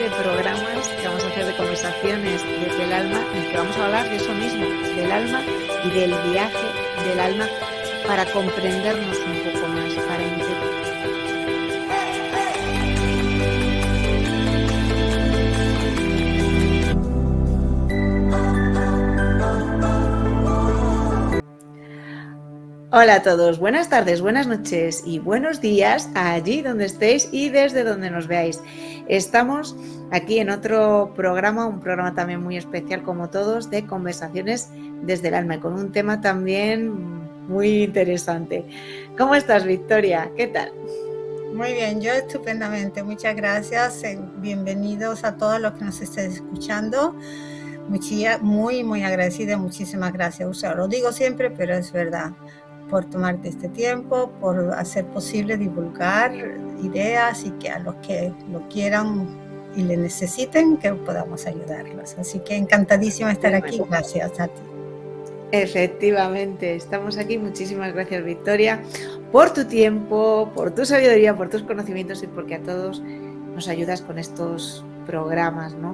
de programas que vamos a hacer de conversaciones desde el alma, en el que vamos a hablar de eso mismo, del alma y del viaje del alma para comprendernos un poco más, para entender. Hola a todos, buenas tardes, buenas noches y buenos días allí donde estéis y desde donde nos veáis. Estamos aquí en otro programa, un programa también muy especial como todos, de conversaciones desde el alma y con un tema también muy interesante. ¿Cómo estás, Victoria? ¿Qué tal? Muy bien, yo estupendamente, muchas gracias. Bienvenidos a todos los que nos estén escuchando. Muy agradecida, muchísimas gracias. O sea, lo digo siempre, pero es verdad, por tomarte este tiempo, por hacer posible divulgar ideas y que a los que lo quieran y le necesiten, que podamos ayudarlos. Así que encantadísima de estar aquí. Gracias a ti. Efectivamente, estamos aquí. Muchísimas gracias, Victoria, por tu tiempo, por tu sabiduría, por tus conocimientos y porque a todos nos ayudas con estos programas, ¿no?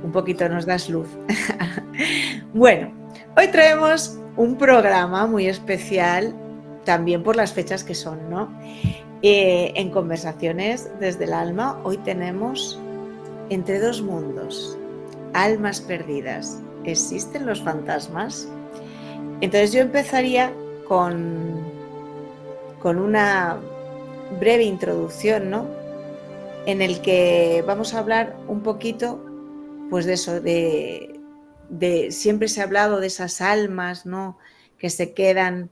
Un poquito nos das luz. Bueno, hoy traemos un programa muy especial, también por las fechas que son, ¿no? En Conversaciones desde el Alma, hoy tenemos Entre dos mundos, almas perdidas. ¿Existen los fantasmas? Entonces yo empezaría con una breve introducción, ¿no? En el que vamos a hablar un poquito, pues de eso, de siempre se ha hablado de esas almas, ¿no? Que se quedan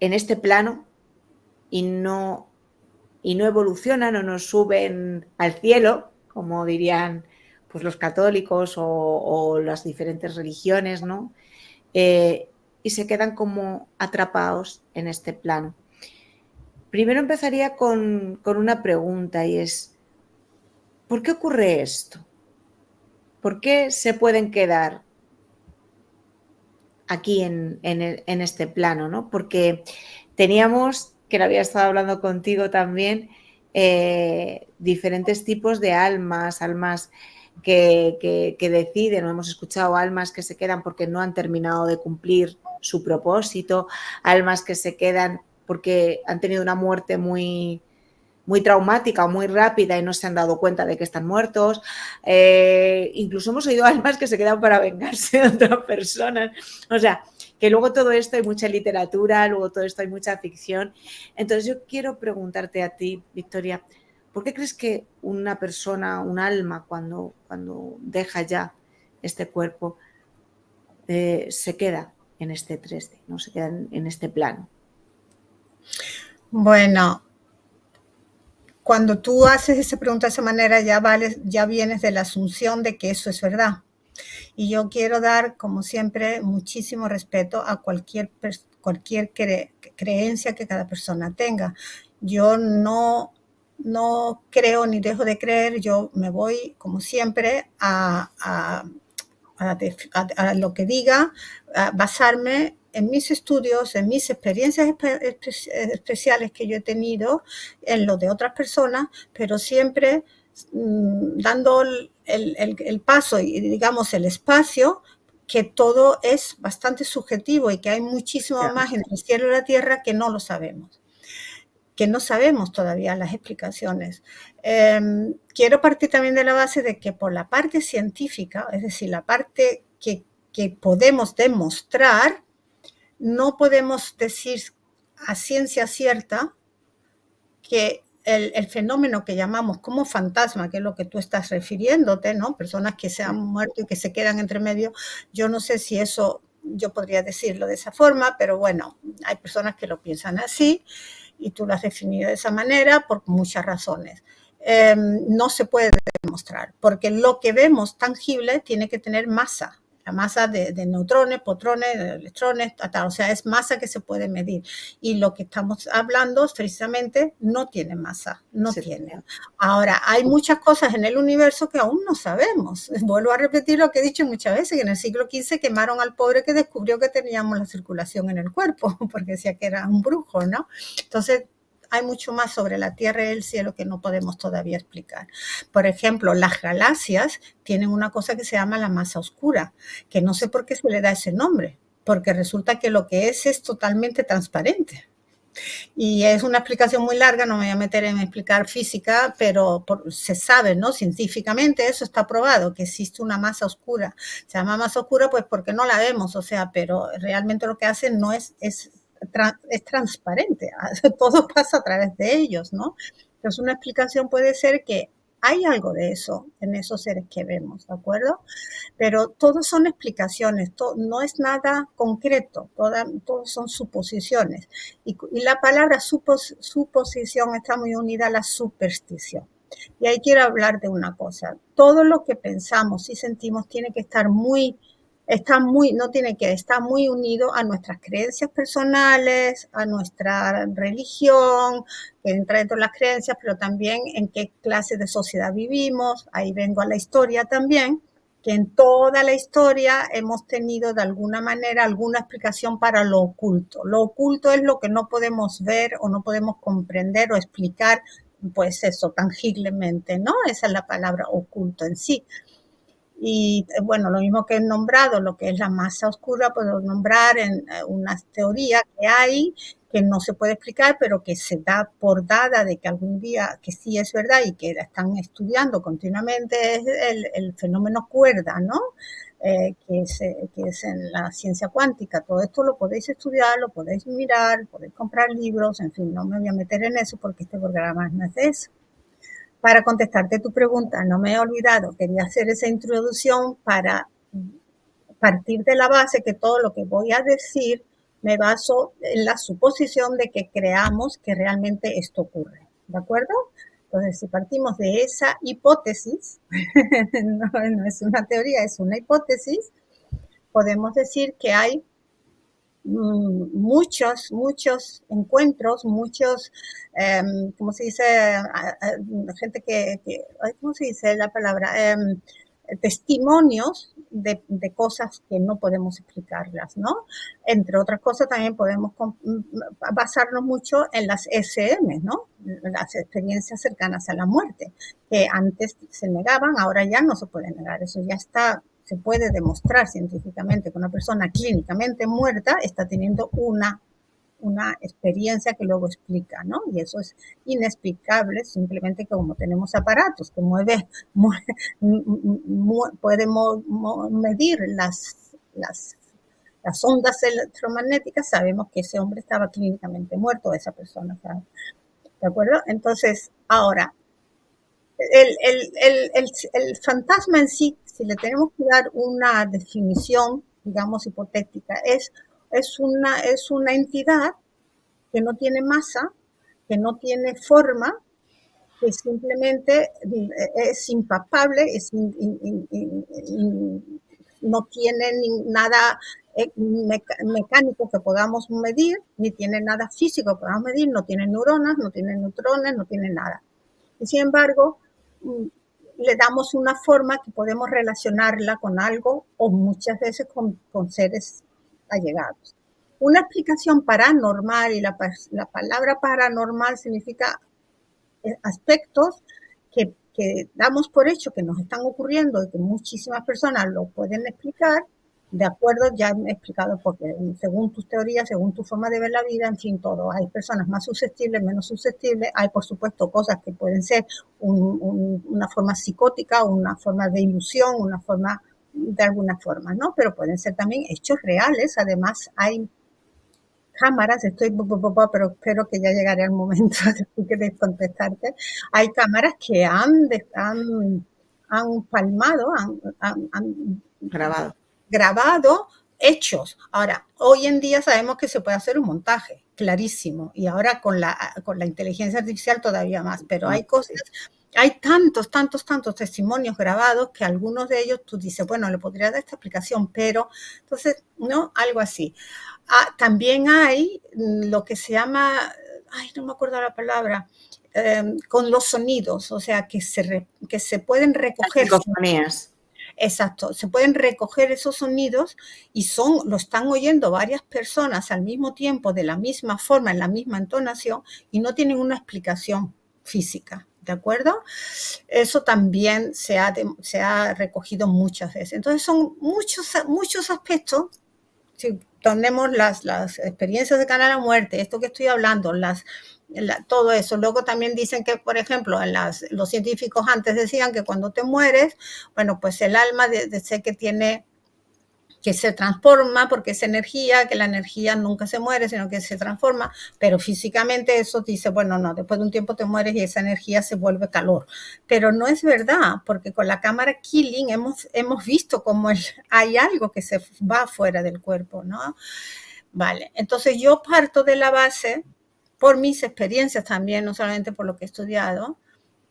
en este plano y no evolucionan o no suben al cielo, como dirían pues los católicos o las diferentes religiones, ¿no? Y se quedan como atrapados en este plano. Primero empezaría con una pregunta y es, ¿por qué ocurre esto? ¿Por qué se pueden quedar aquí en este plano, ¿no? Porque teníamos, que lo había estado hablando contigo también, diferentes tipos de almas que deciden, o hemos escuchado almas que se quedan porque no han terminado de cumplir su propósito, almas que se quedan porque han tenido una muerte muy traumática o muy rápida y no se han dado cuenta de que están muertos. Incluso hemos oído almas que se quedan para vengarse de otras personas. O sea, que luego todo esto hay mucha literatura, luego todo esto hay mucha ficción. Entonces yo quiero preguntarte a ti, Victoria, ¿por qué crees que una persona, un alma, cuando deja ya este cuerpo, se queda en este 3D, ¿no? Se queda en este plano? Bueno, cuando tú haces esa pregunta de esa manera, ya vienes de la asunción de que eso es verdad. Y yo quiero dar, como siempre, muchísimo respeto a cualquier creencia que cada persona tenga. Yo no creo ni dejo de creer, yo me voy, como siempre, a lo que diga, a basarme en mis estudios, en mis experiencias especiales que yo he tenido, en lo de otras personas, pero siempre dando el paso y, digamos, el espacio, que todo es bastante subjetivo y que hay muchísimo más entre el cielo y la tierra que no lo sabemos, que no sabemos todavía las explicaciones. Quiero partir también de la base de que por la parte científica, es decir, la parte que podemos demostrar, no podemos decir a ciencia cierta que el fenómeno que llamamos como fantasma, que es lo que tú estás refiriéndote, ¿no? Personas que se han muerto y que se quedan entre medio, yo no sé si eso, yo podría decirlo de esa forma, pero bueno, hay personas que lo piensan así y tú lo has definido de esa manera por muchas razones. No se puede demostrar, porque lo que vemos tangible tiene que tener masa. La masa de neutrones, protones, electrones, o sea, es masa que se puede medir. Y lo que estamos hablando, precisamente, no tiene masa, no tiene. Ahora, hay muchas cosas en el universo que aún no sabemos. Vuelvo a repetir lo que he dicho muchas veces, que en el siglo XV quemaron al pobre que descubrió que teníamos la circulación en el cuerpo, porque decía que era un brujo, ¿no? Entonces, hay mucho más sobre la Tierra y el cielo que no podemos todavía explicar. Por ejemplo, las galaxias tienen una cosa que se llama la masa oscura, que no sé por qué se le da ese nombre, porque resulta que lo que es totalmente transparente. Y es una explicación muy larga, no me voy a meter en explicar física, pero se sabe, ¿no? Científicamente eso está probado, que existe una masa oscura. Se llama masa oscura pues porque no la vemos, o sea, pero realmente lo que hacen no es transparente, todo pasa a través de ellos, ¿no? Entonces una explicación puede ser que hay algo de eso en esos seres que vemos, ¿de acuerdo? Pero todos son explicaciones, no es nada concreto, todos son suposiciones. Y la palabra suposición está muy unida a la superstición. Y ahí quiero hablar de una cosa. Todo lo que pensamos y sentimos tiene que estar está muy unido a nuestras creencias personales, a nuestra religión, que entra dentro de las creencias, pero también en qué clase de sociedad vivimos. Ahí vengo a la historia también, que en toda la historia hemos tenido de alguna manera alguna explicación para lo oculto. Lo oculto es lo que no podemos ver o no podemos comprender o explicar, pues eso, tangiblemente, ¿no? Esa es la palabra oculto en sí. Y bueno, lo mismo que he nombrado, lo que es la masa oscura, puedo nombrar en una teoría que hay que no se puede explicar, pero que se da por dada de que algún día, que sí es verdad y que la están estudiando continuamente, es el fenómeno cuerda, ¿no? Que es en la ciencia cuántica. Todo esto lo podéis estudiar, lo podéis mirar, podéis comprar libros, en fin, no me voy a meter en eso porque este programa no es de eso. Para contestarte tu pregunta, no me he olvidado, quería hacer esa introducción para partir de la base que todo lo que voy a decir me baso en la suposición de que creamos que realmente esto ocurre, ¿de acuerdo? Entonces, si partimos de esa hipótesis, no es una teoría, es una hipótesis, podemos decir que hay muchos encuentros, ¿cómo se dice? Gente ¿cómo se dice la palabra? Testimonios de cosas que no podemos explicarlas, ¿no? Entre otras cosas, también podemos basarnos mucho en las SM, ¿no? Las experiencias cercanas a la muerte, que antes se negaban, ahora ya no se puede negar, eso ya está. Se puede demostrar científicamente que una persona clínicamente muerta está teniendo una experiencia que luego explica, ¿no? Y eso es inexplicable, simplemente que como tenemos aparatos que podemos medir las ondas electromagnéticas, sabemos que ese hombre estaba clínicamente muerto, esa persona, ¿sabes? ¿De acuerdo? Entonces, ahora, el fantasma en sí, si le tenemos que dar una definición, digamos, hipotética, es una entidad que no tiene masa, que no tiene forma, que simplemente es impalpable, no tiene nada mecánico que podamos medir, ni tiene nada físico que podamos medir, no tiene neuronas, no tiene neutrones, no tiene nada. Y sin embargo, le damos una forma que podemos relacionarla con algo o muchas veces con seres allegados. Una explicación paranormal, y la palabra paranormal significa aspectos que damos por hecho que nos están ocurriendo y que muchísimas personas lo pueden explicar, de acuerdo, ya he explicado porque según tus teorías, según tu forma de ver la vida, en fin, todo. Hay personas más susceptibles, menos susceptibles. Hay, por supuesto, cosas que pueden ser una forma psicótica, una forma de ilusión, una forma de alguna forma, ¿no? Pero pueden ser también hechos reales. Además, hay cámaras, pero espero que ya llegaré al momento de contestarte. Hay cámaras que han palmado, han grabado hechos. Ahora, hoy en día sabemos que se puede hacer un montaje, clarísimo, y ahora con la inteligencia artificial todavía más, pero hay cosas, hay tantos testimonios grabados que algunos de ellos tú dices, bueno, le podría dar esta explicación, pero entonces, ¿no? Algo así. También hay lo que se llama, no me acuerdo la palabra, con los sonidos, o sea, que se pueden recoger. Psicofonías. Exacto, se pueden recoger esos sonidos y lo están oyendo varias personas al mismo tiempo, de la misma forma, en la misma entonación, y no tienen una explicación física, ¿de acuerdo? Eso también se ha recogido muchas veces. Entonces son muchos aspectos. Si tenemos las experiencias de Canal a Muerte, esto que estoy hablando, todo eso. Luego también dicen que, por ejemplo, los científicos antes decían que cuando te mueres, bueno, pues el alma sé que se transforma porque es energía, que la energía nunca se muere, sino que se transforma, pero físicamente eso dice, bueno, no, después de un tiempo te mueres y esa energía se vuelve calor. Pero no es verdad, porque con la cámara Killing hemos visto cómo hay algo que se va fuera del cuerpo, ¿no? Vale, entonces yo parto de la base, por mis experiencias también, no solamente por lo que he estudiado,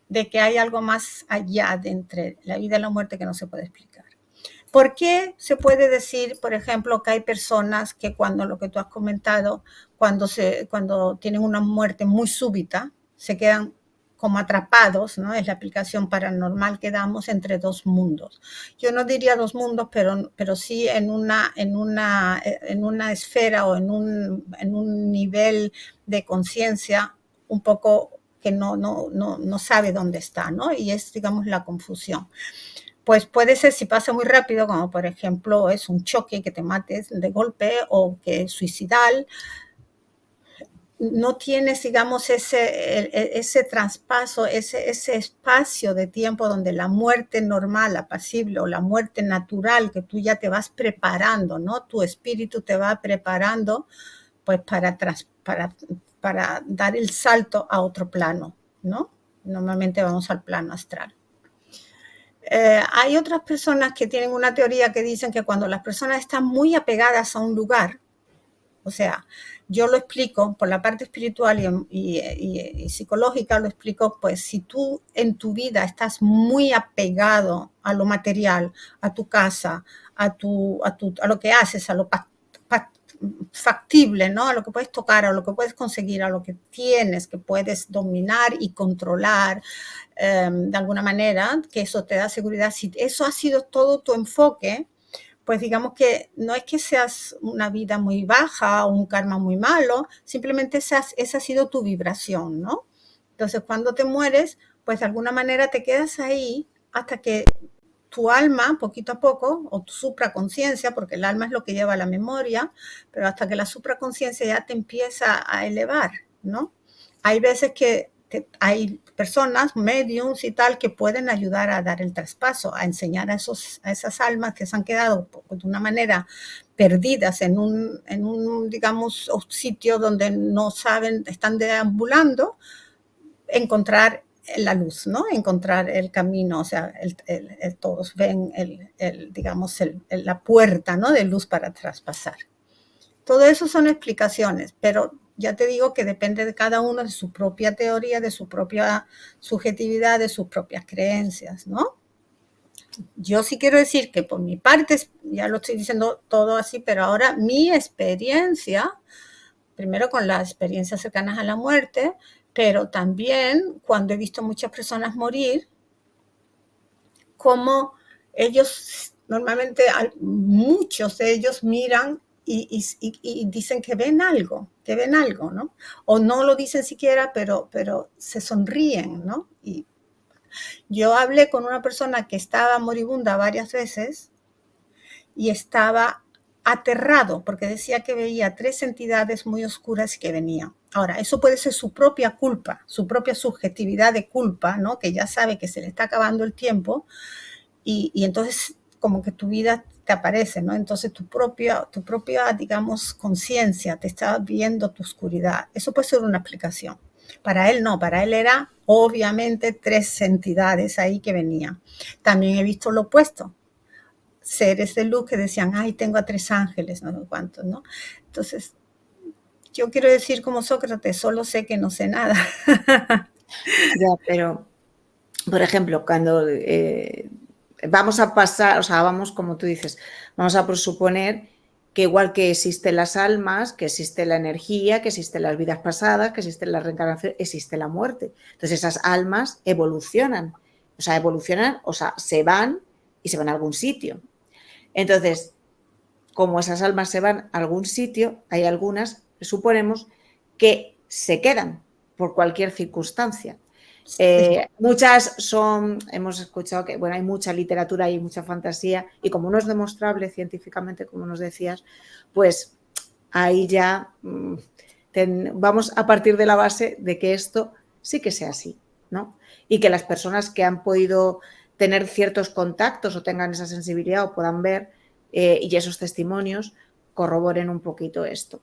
de que hay algo más allá de entre la vida y la muerte que no se puede explicar. ¿Por qué se puede decir, por ejemplo, que hay personas que cuando, lo que tú has comentado, cuando tienen una muerte muy súbita, se quedan como atrapados, ¿no? Es la aplicación paranormal que damos entre dos mundos. Yo no diría dos mundos, pero sí en una esfera o en un nivel de conciencia un poco que no sabe dónde está, ¿no? Y es, digamos, la confusión. Pues puede ser si pasa muy rápido, como por ejemplo es un choque que te mates de golpe o que es suicidal, no tienes, digamos, ese traspaso, ese espacio de tiempo donde la muerte normal, apacible o la muerte natural, que tú ya te vas preparando, ¿no? Tu espíritu te va preparando pues para dar el salto a otro plano, ¿no? Normalmente vamos al plano astral. Hay otras personas que tienen una teoría que dicen que cuando las personas están muy apegadas a un lugar, o sea, yo lo explico por la parte espiritual y psicológica, lo explico, pues si tú en tu vida estás muy apegado a lo material, a tu casa, a lo que haces, a lo factible, ¿no? A lo que puedes tocar, a lo que puedes conseguir, a lo que tienes, que puedes dominar y controlar de alguna manera, que eso te da seguridad. Si eso ha sido todo tu enfoque, pues digamos que no es que seas una vida muy baja o un karma muy malo, simplemente esa ha sido tu vibración, ¿no? Entonces, cuando te mueres, pues de alguna manera te quedas ahí hasta que tu alma, poquito a poco, o tu supraconciencia, porque el alma es lo que lleva la memoria, pero hasta que la supraconciencia ya te empieza a elevar, ¿no? Hay veces que hay personas, mediums y tal, que pueden ayudar a dar el traspaso, a enseñar a esas almas que se han quedado de una manera perdidas en un digamos, sitio donde no saben, están deambulando, encontrar la luz, ¿no? Encontrar el camino, o sea, todos ven digamos, la puerta, ¿no? De luz para traspasar. Todo eso son explicaciones, pero ya te digo que depende de cada uno, de su propia teoría, de su propia subjetividad, de sus propias creencias, ¿no? Yo sí quiero decir que por mi parte, ya lo estoy diciendo todo así, pero ahora mi experiencia, primero con las experiencias cercanas a la muerte, pero también cuando he visto muchas personas morir, como ellos, normalmente muchos de ellos miran y dicen que ven algo, ¿no? O no lo dicen siquiera, pero se sonríen, ¿no? Y yo hablé con una persona que estaba moribunda varias veces y estaba aterrado porque decía que veía 3 entidades muy oscuras que venían. Ahora, eso puede ser su propia culpa, su propia subjetividad de culpa, ¿no? Que ya sabe que se le está acabando el tiempo y entonces como que tu vida te aparece, ¿no? Entonces tu propia, digamos, conciencia te está viendo tu oscuridad. Eso puede ser una explicación. Para él no, para él era obviamente 3 entidades ahí que venían. También he visto lo opuesto. Seres de luz que decían, ay, tengo a 3 ángeles, no sé cuántos, ¿no? Entonces, yo quiero decir como Sócrates, solo sé que no sé nada. Ya, pero, por ejemplo, cuando vamos a pasar, o sea, vamos, como tú dices, vamos a presuponer que igual que existen las almas, que existe la energía, que existen las vidas pasadas, que existe la reencarnación, existe la muerte. Entonces esas almas evolucionan, o sea, se van y se van a algún sitio. Entonces, como esas almas se van a algún sitio, hay algunas, suponemos, que se quedan por cualquier circunstancia. Muchas son, hemos escuchado que, bueno, hay mucha literatura y mucha fantasía, y como no es demostrable científicamente, como nos decías, pues ahí ya vamos a partir de la base de que esto sí que sea así, ¿no? Y que las personas que han podido tener ciertos contactos o tengan esa sensibilidad o puedan ver y esos testimonios corroboren un poquito esto.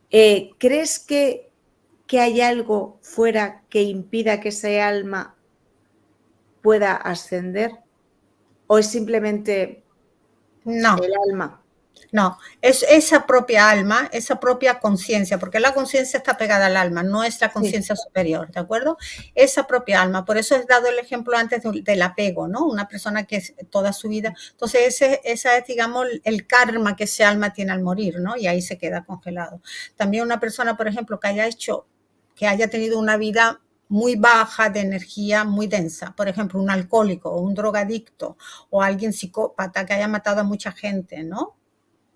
¿Crees que hay algo fuera que impida que ese alma pueda ascender? ¿O es simplemente el alma? No, es esa propia alma, esa propia conciencia, porque la conciencia está pegada al alma, no es la conciencia superior, ¿de acuerdo? Esa propia alma, por eso he dado el ejemplo antes del apego, ¿no? Una persona que es toda su vida, entonces esa es, digamos, el karma que ese alma tiene al morir, ¿no? Y ahí se queda congelado. También una persona, por ejemplo, que haya tenido una vida muy baja de energía, muy densa. Por ejemplo, un alcohólico o un drogadicto o alguien psicópata que haya matado a mucha gente, ¿no?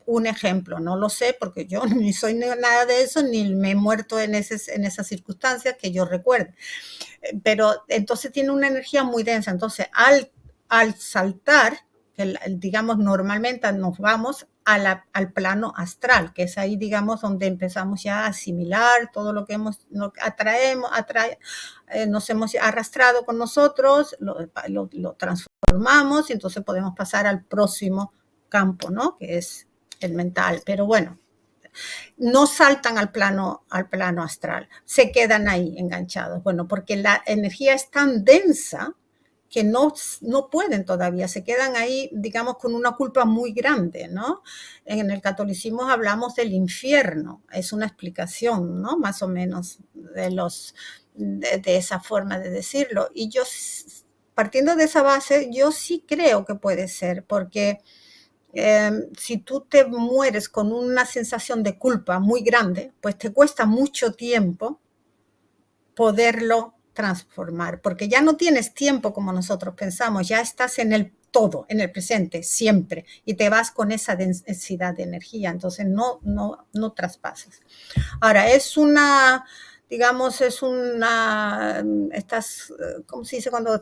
Un ejemplo, no lo sé porque yo ni soy nada de eso, ni me he muerto en esas circunstancias que yo recuerde. Pero entonces tiene una energía muy densa. Entonces, al saltar, digamos, normalmente nos vamos al plano astral, que es ahí, digamos, donde empezamos ya a asimilar todo lo que nos hemos arrastrado con nosotros, lo transformamos y entonces podemos pasar al próximo campo, ¿no? Que es el mental. Pero bueno, no saltan al plano astral, se quedan ahí enganchados. Bueno, porque la energía es tan densa que no pueden todavía, se quedan ahí, digamos, con una culpa muy grande, ¿no? En el catolicismo hablamos del infierno, es una explicación, ¿no? Más o menos de esa forma de decirlo. Y yo, partiendo de esa base, yo sí creo que puede ser, porque si tú te mueres con una sensación de culpa muy grande, pues te cuesta mucho tiempo poderlo transformar, porque ya no tienes tiempo como nosotros pensamos, ya estás en el todo, en el presente, siempre, y te vas con esa densidad de energía, entonces no traspasas. Ahora, ¿cómo se dice cuando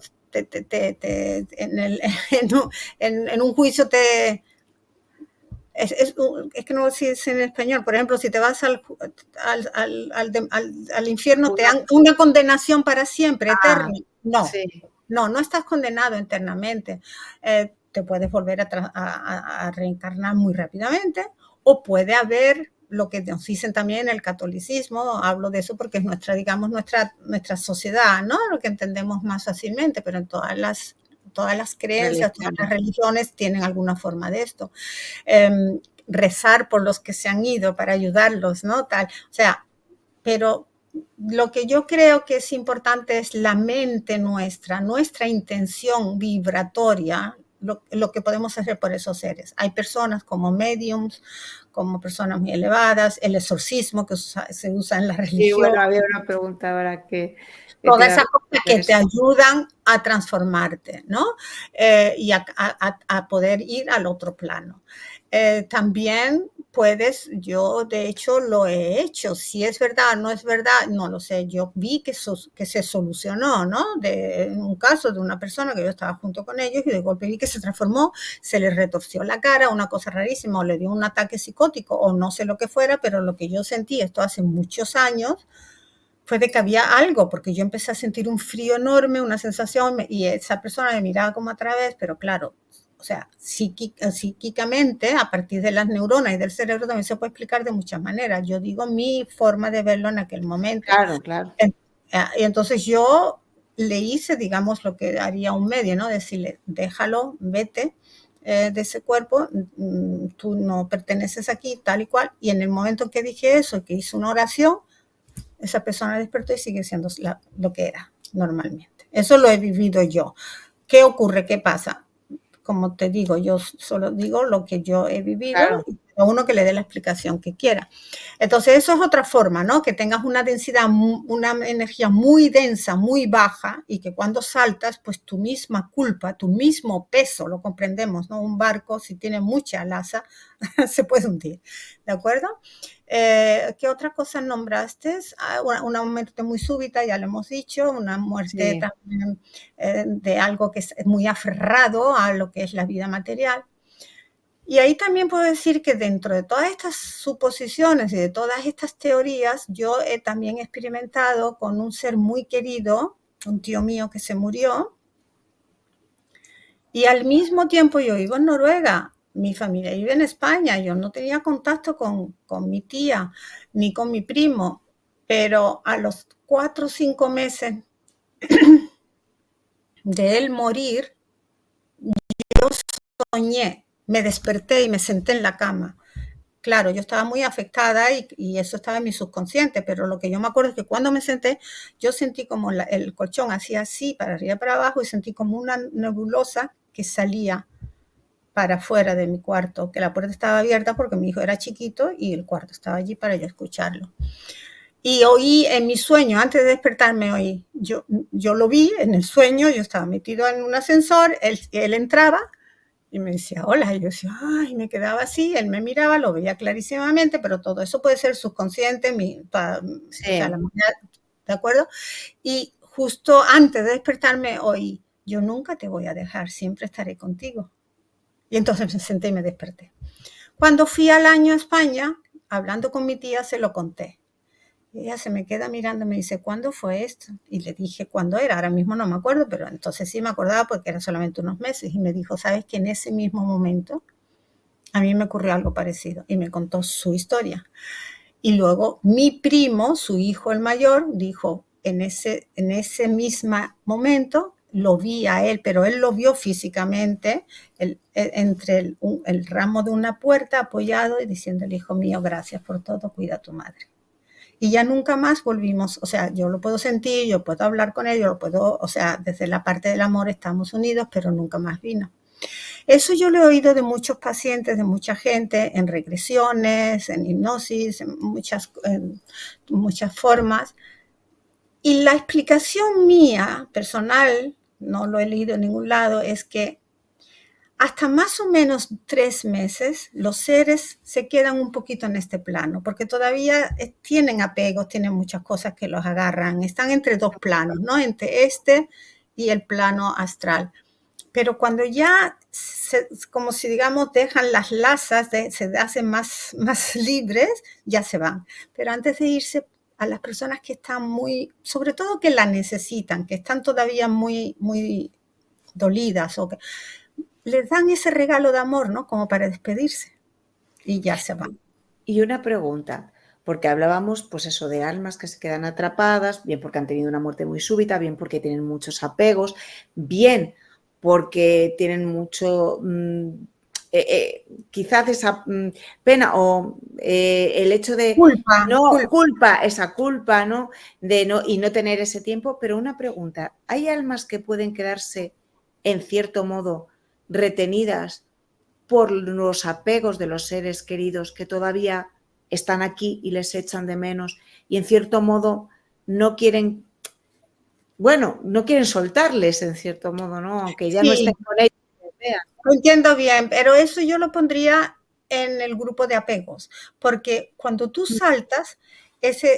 en un juicio es que no lo sé en español. Por ejemplo, si te vas al infierno, te dan una condenación para siempre, eterna. No estás condenado eternamente. Te puedes volver a reencarnar muy rápidamente, o puede haber lo que nos dicen también en el catolicismo, hablo de eso porque es nuestra sociedad, ¿no? Lo que entendemos más fácilmente, pero en todas las creencias, todas las religiones tienen alguna forma de esto. Rezar por los que se han ido para ayudarlos, ¿no? Tal. O sea, pero lo que yo creo que es importante es la mente nuestra intención vibratoria, lo que podemos hacer por esos seres. Hay personas como mediums, como personas muy elevadas, el exorcismo que se usa en la religión. Sí, bueno, había una pregunta ahora que todas esas cosas que te ayudan a transformarte, ¿no? Y a poder ir al otro plano. También puedes, yo de hecho lo he hecho, si es verdad o no es verdad, no lo sé, yo vi que se solucionó, ¿no? En un caso de una persona que yo estaba junto con ellos y de golpe vi que se transformó, se le retorció la cara, una cosa rarísima, o le dio un ataque psicótico o no sé lo que fuera, pero lo que yo sentí, esto hace muchos años, fue de que había algo, porque yo empecé a sentir un frío enorme, una sensación, y esa persona me miraba como a través, pero claro, o sea, psíquicamente, a partir de las neuronas y del cerebro también se puede explicar de muchas maneras. Yo digo mi forma de verlo en aquel momento. Claro. Y entonces yo le hice, digamos, lo que haría un medio, ¿no? Decirle, déjalo, vete de ese cuerpo, tú no perteneces aquí, tal y cual. Y en el momento que dije eso, que hice una oración, esa persona despertó y sigue siendo lo que era normalmente. Eso lo he vivido yo. ¿Qué ocurre? ¿Qué pasa? Como te digo, yo solo digo lo que yo he vivido y te a uno que le dé la explicación que quiera. Entonces, eso es otra forma, ¿no? Que tengas una densidad, una energía muy densa, muy baja, y que cuando saltas, pues tu misma culpa, tu mismo peso, lo comprendemos, ¿no? Un barco, si tiene mucha lasa, se puede hundir, ¿de acuerdo? ¿Qué otra cosa nombraste? Una muerte muy súbita, ya lo hemos dicho, una muerte Sí. también de algo que es muy aferrado a lo que es la vida material. Y ahí también puedo decir que dentro de todas estas suposiciones y de todas estas teorías, yo he también experimentado con un ser muy querido, un tío mío que se murió, y al mismo tiempo yo vivo en Noruega, mi familia vive en España, yo no tenía contacto con mi tía ni con mi primo, pero a los 4 o 5 meses de él morir, yo soñé, me desperté y me senté en la cama. Claro, yo estaba muy afectada y eso estaba en mi subconsciente, pero lo que yo me acuerdo es que cuando me senté, yo sentí como el colchón hacía así, para arriba y para abajo, y sentí como una nebulosa que salía para afuera de mi cuarto, que la puerta estaba abierta porque mi hijo era chiquito y el cuarto estaba allí para yo escucharlo. Y oí en mi sueño, antes de despertarme, oí, yo lo vi en el sueño, yo estaba metido en un ascensor, él entraba y me decía, hola, y yo decía, ay, me quedaba así, él me miraba, lo veía clarísimamente, pero todo eso puede ser subconsciente, o sea, Sí. ¿de acuerdo? Y justo antes de despertarme oí, yo nunca te voy a dejar, siempre estaré contigo. Y entonces me senté y me desperté. Cuando fui al año a España, hablando con mi tía, se lo conté. Y ella se me queda mirando y me dice, ¿cuándo fue esto? Y le dije, ¿cuándo era? Ahora mismo no me acuerdo, pero entonces sí me acordaba porque eran solamente unos meses. Y me dijo, ¿sabes que en ese mismo momento a mí me ocurrió algo parecido? Y me contó su historia. Y luego mi primo, su hijo el mayor, dijo, en ese mismo momento lo vi a él, pero él lo vio físicamente entre el ramo de una puerta apoyado y diciéndole, hijo mío, gracias por todo, cuida a tu madre. Y ya nunca más volvimos, o sea, yo lo puedo sentir, yo puedo hablar con él, yo lo puedo, o sea, desde la parte del amor estamos unidos, pero nunca más vino. Eso yo lo he oído de muchos pacientes, de mucha gente, en regresiones, en hipnosis, en muchas formas. Y la explicación mía, personal, no lo he leído en ningún lado, es que hasta más o menos 3 meses los seres se quedan un poquito en este plano, porque todavía tienen apegos, tienen muchas cosas que los agarran, están entre dos planos, ¿no? Entre este y el plano astral. Pero cuando ya, como si digamos, dejan las lazas, se hacen más libres, ya se van. Pero antes de irse, a las personas que están muy, sobre todo que la necesitan, que están todavía muy dolidas o que les dan ese regalo de amor, ¿no? Como para despedirse y ya se van. Y una pregunta, porque hablábamos, pues eso, de almas que se quedan atrapadas, bien porque han tenido una muerte muy súbita, bien porque tienen muchos apegos, bien porque tienen mucho, quizás esa pena o el hecho de esa culpa, ¿no? De no y no tener ese tiempo. Pero una pregunta, ¿hay almas que pueden quedarse en cierto modo retenidas por los apegos de los seres queridos que todavía están aquí y les echan de menos y en cierto modo no quieren, bueno, no quieren soltarles en cierto modo, ¿no? Aunque ya no estén Sí, con ellos. lo entiendo bien, pero eso yo lo pondría en el grupo de apegos, porque cuando tú saltas,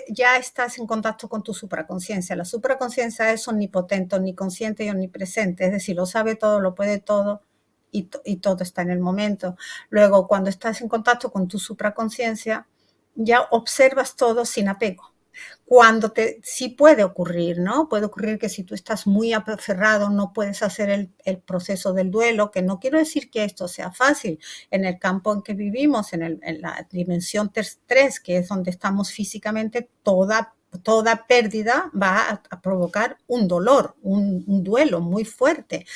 ya estás en contacto con tu supraconciencia. La supraconciencia es omnipotente, omniconsciente y omnipresente, es decir, lo sabe todo, lo puede todo y todo está en el momento. Luego, cuando estás en contacto con tu supraconciencia, ya observas todo sin apego. Sí puede ocurrir, ¿no? Puede ocurrir que si tú estás muy aferrado no puedes hacer el proceso del duelo, que no quiero decir que esto sea fácil. En el campo en que vivimos, en la dimensión 3, que es donde estamos físicamente, toda pérdida va a provocar un dolor, un duelo muy fuerte.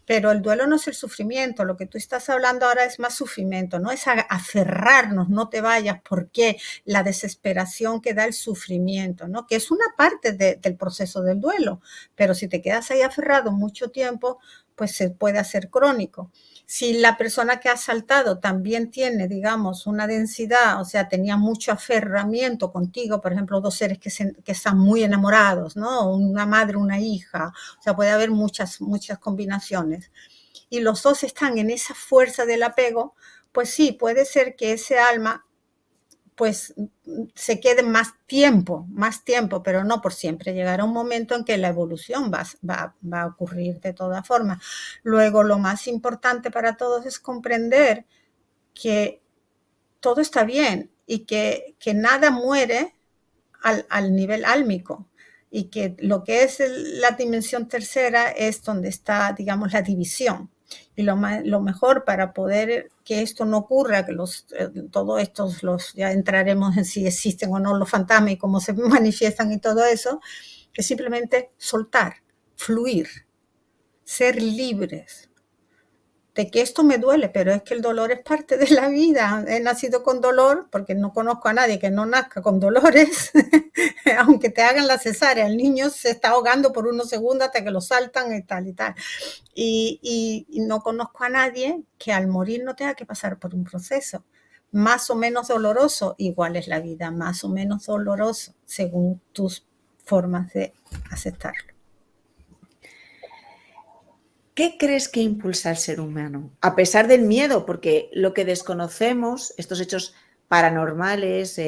Pero el duelo no es el sufrimiento, lo que tú estás hablando ahora es más sufrimiento, no es aferrarnos, no te vayas, porque la desesperación que da el sufrimiento, ¿no? Que es una parte del proceso del duelo, pero si te quedas ahí aferrado mucho tiempo, pues se puede hacer crónico. Si la persona que ha saltado también tiene, digamos, una densidad, o sea, tenía mucho aferramiento contigo, por ejemplo, dos seres que están muy enamorados, ¿no? Una madre, una hija, o sea, puede haber muchas combinaciones. Y los dos están en esa fuerza del apego, pues sí, puede ser que ese alma pues se quede más tiempo, pero no por siempre. Llegará un momento en que la evolución va a ocurrir de todas formas. Luego, lo más importante para todos es comprender que todo está bien y que nada muere al nivel álmico, y que lo que es la dimensión tercera es donde está, digamos, la división. Y lo mejor para poder que esto no ocurra, que todos estos, ya entraremos en si existen o no los fantasmas y cómo se manifiestan y todo eso, es simplemente soltar, fluir, ser libres. De que esto me duele, pero es que el dolor es parte de la vida. He nacido con dolor, porque no conozco a nadie que no nazca con dolores, aunque te hagan la cesárea, el niño se está ahogando por unos segundos hasta que lo saltan y tal y tal. Y no conozco a nadie que al morir no tenga que pasar por un proceso más o menos doloroso. Igual es la vida, más o menos doloroso, según tus formas de aceptarlo. ¿Qué crees que impulsa al ser humano? A pesar del miedo, porque lo que desconocemos, estos hechos paranormales,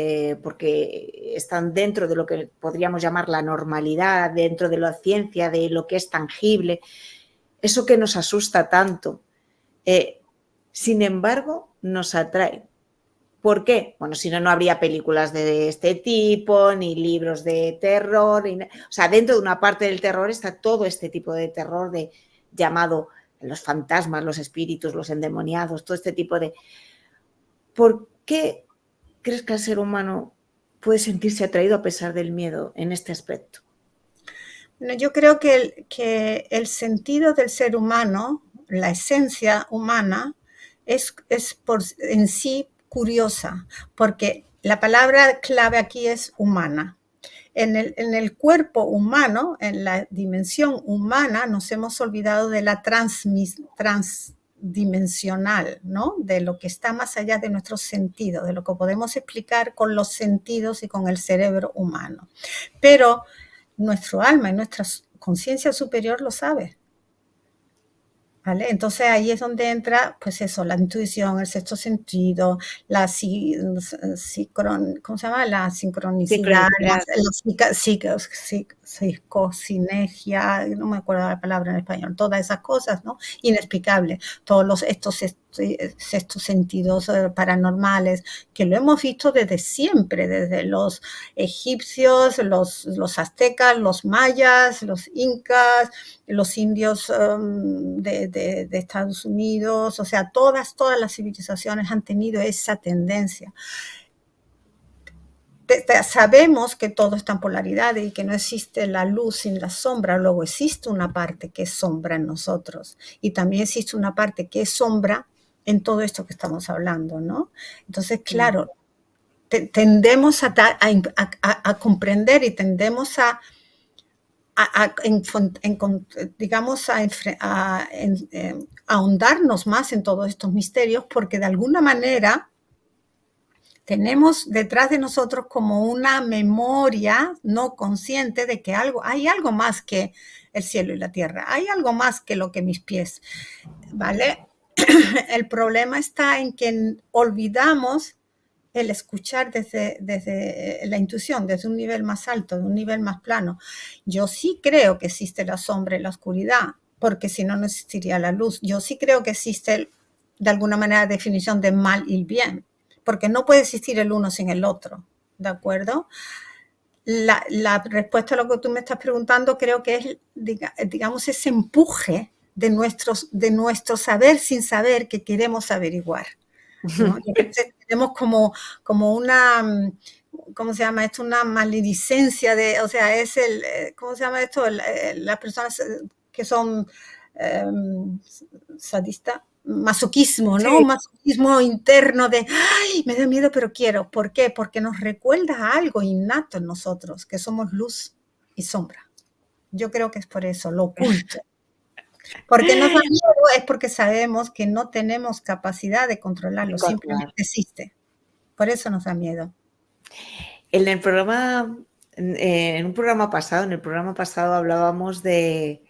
porque están dentro de lo que podríamos llamar la normalidad, dentro de la ciencia, de lo que es tangible, eso que nos asusta tanto, sin embargo, nos atrae. ¿Por qué? Bueno, si no, no habría películas de este tipo, ni libros de terror. O sea, dentro de una parte del terror está todo este tipo de terror llamado los fantasmas, los espíritus, los endemoniados, todo este tipo de... ¿Por qué crees que el ser humano puede sentirse atraído a pesar del miedo en este aspecto? Bueno, yo creo que el sentido del ser humano, la esencia humana, es en sí curiosa, porque la palabra clave aquí es humana. En el cuerpo humano, en la dimensión humana, nos hemos olvidado de la transdimensional, ¿no? De lo que está más allá de nuestros sentidos, de lo que podemos explicar con los sentidos y con el cerebro humano. Pero nuestro alma y nuestra conciencia superior lo sabe. ¿Vale? Entonces ahí es donde entra, pues eso, la intuición, el sexto sentido, ¿cómo se llama? La sincronicidad, la psicosinergia, no me acuerdo la palabra en español, todas esas cosas, ¿no? Inexplicables, todos estos sextos sentidos paranormales, que lo hemos visto desde siempre, desde los egipcios, los aztecas, los mayas, los incas, los indios de Estados Unidos, o sea, todas las civilizaciones han tenido esa tendencia. Sabemos que todo está en polaridades y que no existe la luz sin la sombra, luego existe una parte que es sombra en nosotros y también existe una parte que es sombra en todo esto que estamos hablando, ¿no? Entonces, claro, tendemos a comprender y tendemos a ahondarnos más en todos estos misterios, porque de alguna manera tenemos detrás de nosotros como una memoria no consciente de que hay algo más que el cielo y la tierra, hay algo más que lo que mis pies, ¿vale? El problema está en que olvidamos el escuchar desde la intuición, desde un nivel más alto, de un nivel más plano. Yo sí creo que existe la sombra y la oscuridad, porque si no, no existiría la luz. Yo sí creo que existe, de alguna manera, definición de mal y bien, porque no puede existir el uno sin el otro, ¿de acuerdo? La respuesta a lo que tú me estás preguntando creo que es, digamos, ese empuje de nuestro saber sin saber que queremos averiguar, ¿no? Tenemos como una, ¿cómo se llama esto? Una maledicencia o sea, es ¿cómo se llama esto? Las personas que son sadistas, masoquismo, ¿no? Sí. Masoquismo interno de, ay, me da miedo, pero quiero. ¿Por qué? Porque nos recuerda a algo innato en nosotros, que somos luz y sombra. Yo creo que es por eso, lo oculto. Porque nos da miedo es porque sabemos que no tenemos capacidad de controlarlo, simplemente Controlar. existe. Por eso nos da miedo. En el programa, en un programa pasado, en el programa pasado hablábamos del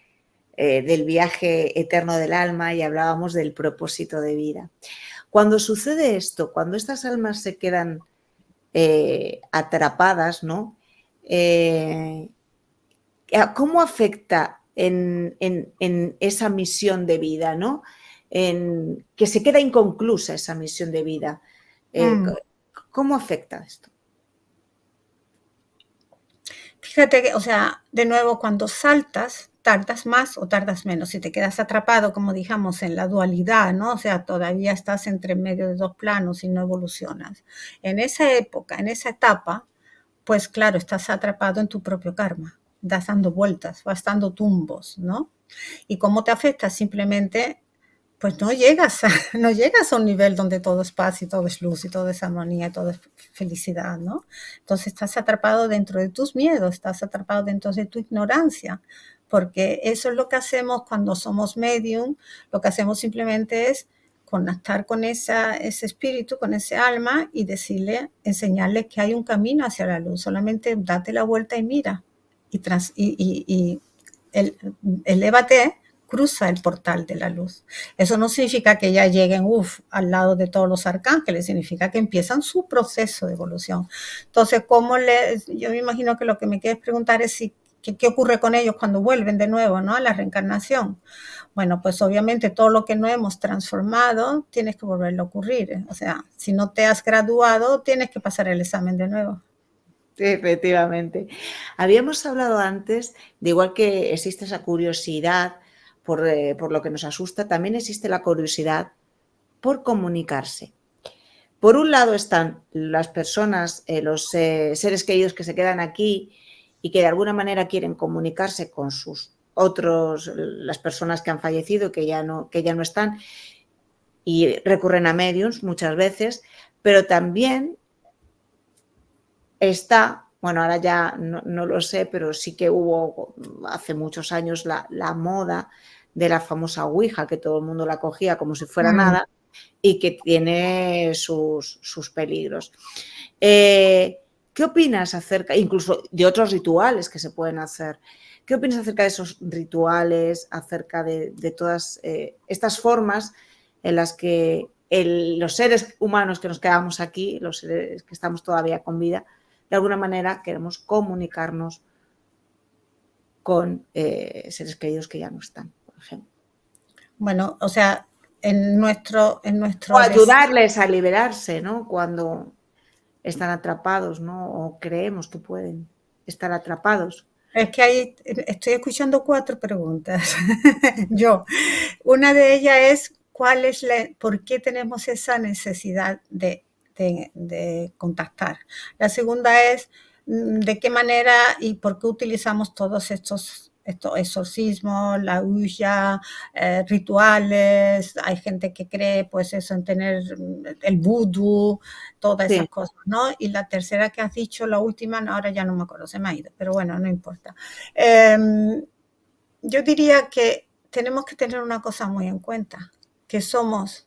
viaje eterno del alma y hablábamos del propósito de vida. Cuando sucede esto, cuando estas almas se quedan atrapadas, ¿no? ¿Cómo afecta en esa misión de vida, ¿no? Que se queda inconclusa esa misión de vida. ¿Cómo afecta esto? Fíjate que, o sea, de nuevo, cuando saltas, tardas más o tardas menos. Si te quedas atrapado, como dijimos, en la dualidad, ¿no? O sea, todavía estás entre medio de dos planos y no evolucionas. En esa época, en esa etapa, pues claro, estás atrapado en tu propio karma. Das dando vueltas, vas dando tumbos, ¿no? ¿Y cómo te afecta? Simplemente pues no llegas, no llegas a un nivel donde todo es paz y todo es luz y todo es armonía y todo es felicidad, ¿no? Entonces estás atrapado dentro de tus miedos, estás atrapado dentro de tu ignorancia, porque eso es lo que hacemos cuando somos medium, lo que hacemos simplemente es conectar con ese espíritu, con ese alma y decirle, enseñarle que hay un camino hacia la luz, solamente date la vuelta y mira y elévate, cruza el portal de la luz. Eso no significa que ya lleguen, al lado de todos los arcángeles, significa que empiezan su proceso de evolución. Entonces, yo me imagino que lo que me quieres preguntar es ¿qué ocurre con ellos cuando vuelven de nuevo, ¿no? A la reencarnación. Bueno, pues obviamente todo lo que no hemos transformado, tienes que volverlo a ocurrir. O sea, si no te has graduado, tienes que pasar el examen de nuevo. Sí, efectivamente. Habíamos hablado antes de igual que existe esa curiosidad por lo que nos asusta, también existe la curiosidad por comunicarse. Por un lado están las personas, los seres queridos que se quedan aquí y que de alguna manera quieren comunicarse con sus otros, las personas que han fallecido, que ya no están, y recurren a mediums muchas veces, pero también está, bueno, ahora ya no lo sé, pero sí que hubo hace muchos años la moda de la famosa Ouija, que todo el mundo la cogía como si fuera nada y que tiene sus peligros. ¿Qué opinas acerca, incluso de otros rituales que se pueden hacer? ¿Qué opinas acerca de esos rituales, acerca de todas estas formas en las que los seres humanos que nos quedamos aquí, los seres que estamos todavía con vida, de alguna manera queremos comunicarnos con seres queridos que ya no están, por ejemplo? Bueno, o sea, en nuestro O ayudarles a liberarse, ¿no? Cuando están atrapados, ¿no? O creemos que pueden estar atrapados. Es que ahí estoy escuchando 4 preguntas. Yo, una de ellas es ¿por qué tenemos esa necesidad de contactar? La segunda es ¿de qué manera y por qué utilizamos todos estos exorcismos, la huya, rituales? Hay gente que cree, pues eso, en tener el vudú, todas Sí. esas cosas, ¿no? Y la tercera que has dicho, la última, ahora ya no me acuerdo, se me ha ido, pero bueno, no importa. Yo diría que tenemos que tener una cosa muy en cuenta, que somos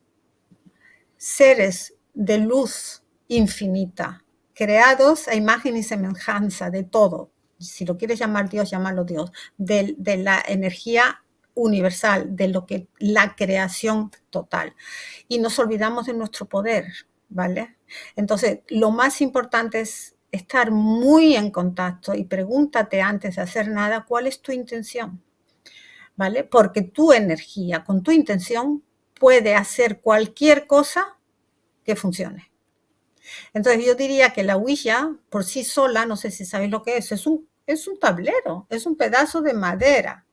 seres de luz infinita, creados a imagen y semejanza de todo. Si lo quieres llamar Dios, llámalo Dios, de la energía universal, de lo que la creación total. Y nos olvidamos de nuestro poder, ¿vale? Entonces, lo más importante es estar muy en contacto y pregúntate antes de hacer nada, ¿cuál es tu intención? ¿Vale? Porque tu energía, con tu intención, puede hacer cualquier cosa que funcione. Entonces yo diría que la Ouija por sí sola, no sé si sabéis lo que es un tablero, es un pedazo de madera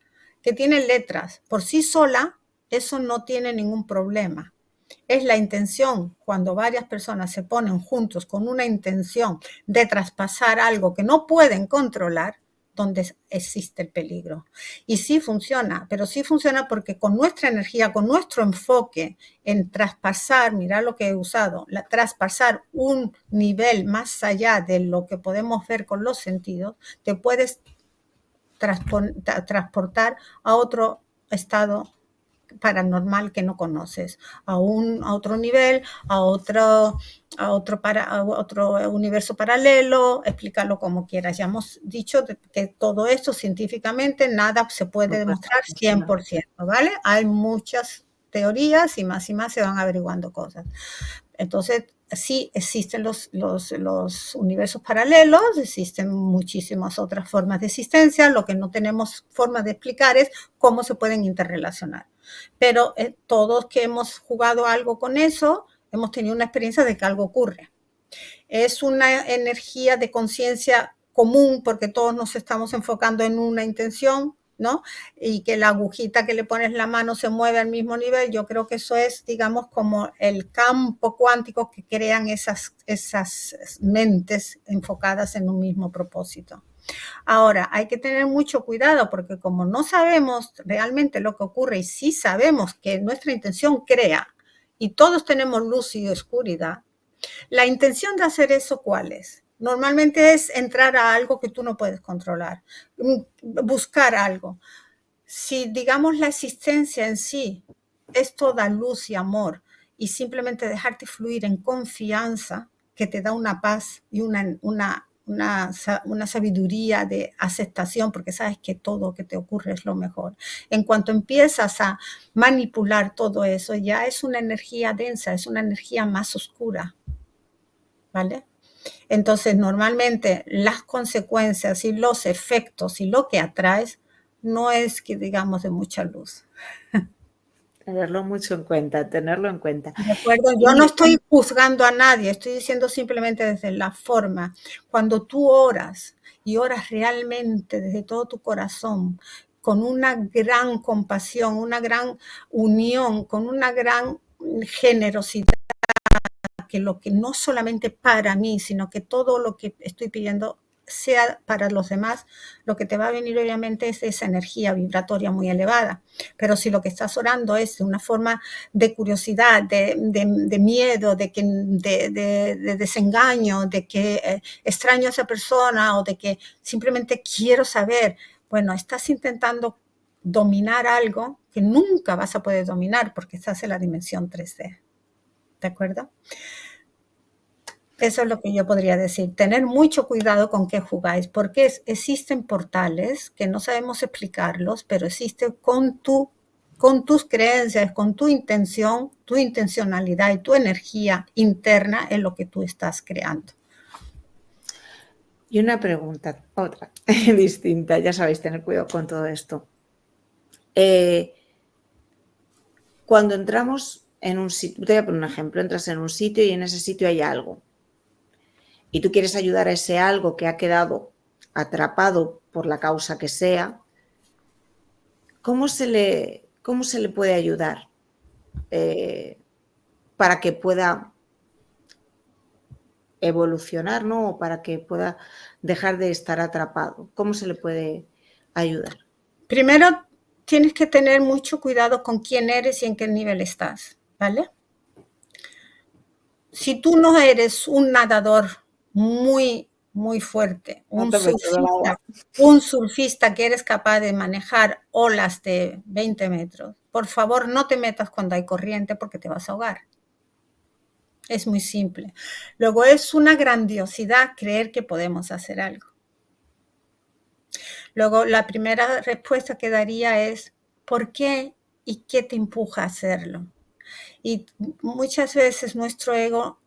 que tiene letras. Por sí sola, eso no tiene ningún problema. Es la intención, cuando varias personas se ponen juntos con una intención de traspasar algo que no pueden controlar, donde existe el peligro. Y sí funciona, pero sí funciona porque con nuestra energía, con nuestro enfoque en traspasar, mirad lo que he usado, traspasar un nivel más allá de lo que podemos ver con los sentidos, te puedes transportar a otro estado paranormal que no conoces, a otro nivel, a otro universo paralelo, explícalo como quieras. Ya hemos dicho que todo esto científicamente nada se puede demostrar 100%, ¿vale? Hay muchas teorías y más se van averiguando cosas. Entonces, sí existen los universos paralelos, existen muchísimas otras formas de existencia, lo que no tenemos forma de explicar es cómo se pueden interrelacionar. Pero todos que hemos jugado algo con eso, hemos tenido una experiencia de que algo ocurre. Es una energía de conciencia común porque todos nos estamos enfocando en una intención, ¿no? Y que la agujita que le pones la mano se mueve al mismo nivel. Yo creo que eso es, digamos, como el campo cuántico que crean esas mentes enfocadas en un mismo propósito. Ahora, hay que tener mucho cuidado porque como no sabemos realmente lo que ocurre y sí sabemos que nuestra intención crea y todos tenemos luz y oscuridad, la intención de hacer eso, ¿cuál es? Normalmente es entrar a algo que tú no puedes controlar, buscar algo. Si, digamos, la existencia en sí es toda luz y amor y simplemente dejarte fluir en confianza, que te da una paz y una sabiduría de aceptación, porque sabes que todo lo que te ocurre es lo mejor. En cuanto empiezas a manipular todo eso, ya es una energía densa, es una energía más oscura, ¿vale? Entonces, normalmente las consecuencias y los efectos y lo que atraes no es que digamos de mucha luz. Tenerlo mucho en cuenta, tenerlo en cuenta. ¿De acuerdo? Yo no estoy juzgando a nadie, estoy diciendo simplemente desde la forma. Cuando tú oras y oras realmente desde todo tu corazón, con una gran compasión, una gran unión, con una gran generosidad, que lo que no solamente para mí, sino que todo lo que estoy pidiendo sea para los demás, lo que te va a venir obviamente es esa energía vibratoria muy elevada. Pero si lo que estás orando es de una forma de curiosidad, de miedo, de desengaño, de que extraño a esa persona o de que simplemente quiero saber, bueno, estás intentando dominar algo que nunca vas a poder dominar porque estás en la dimensión 3D. ¿De acuerdo? Eso es lo que yo podría decir. Tener mucho cuidado con qué jugáis, porque existen portales que no sabemos explicarlos, pero existen con tus creencias, con tu intención, tu intencionalidad y tu energía interna en lo que tú estás creando. Y una pregunta, otra, distinta. Ya sabéis, tener cuidado con todo esto. Cuando entramos en un sitio, te voy a poner un ejemplo, entras en un sitio y en ese sitio hay algo. Y tú quieres ayudar a ese algo que ha quedado atrapado por la causa que sea, ¿cómo se le puede ayudar para que pueda evolucionar, ¿no? O para que pueda dejar de estar atrapado? ¿Cómo se le puede ayudar? Primero, tienes que tener mucho cuidado con quién eres y en qué nivel estás, ¿vale? Si tú no eres un nadador muy fuerte, un surfista que eres capaz de manejar olas de 20 metros, por favor no te metas cuando hay corriente porque te vas a ahogar. Es muy simple. Luego es una grandiosidad creer que podemos hacer algo. Luego la primera respuesta que daría es, ¿por qué y qué te empuja a hacerlo? Y muchas veces nuestro ego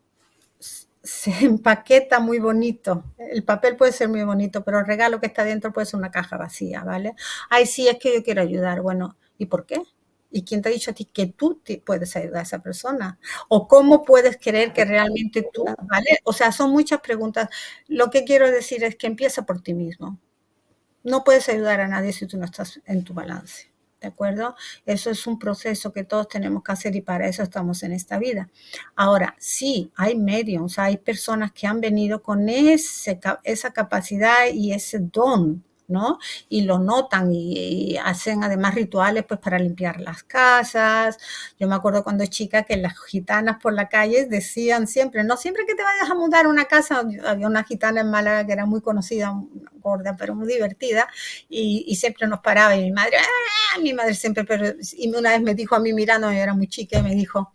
se empaqueta muy bonito. El papel puede ser muy bonito, pero el regalo que está dentro puede ser una caja vacía, ¿vale? Ay, sí, es que yo quiero ayudar. Bueno, ¿y por qué? ¿Y quién te ha dicho a ti que tú puedes ayudar a esa persona? ¿O cómo puedes creer que realmente tú, ¿vale? O sea, son muchas preguntas. Lo que quiero decir es que empieza por ti mismo. No puedes ayudar a nadie si tú no estás en tu balance. ¿De acuerdo? Eso es un proceso que todos tenemos que hacer y para eso estamos en esta vida. Ahora, sí, hay mediums, hay personas que han venido con esa capacidad y ese don ¿no? Y lo notan y hacen además rituales pues para limpiar las casas. Yo me acuerdo cuando chica que las gitanas por la calle decían siempre, no siempre que te vayas a mudar a una casa, había una gitana en Málaga que era muy conocida, gorda, pero muy divertida, y siempre nos paraba y mi madre siempre, pero, y una vez me dijo a mí mirando, yo era muy chica, y me dijo,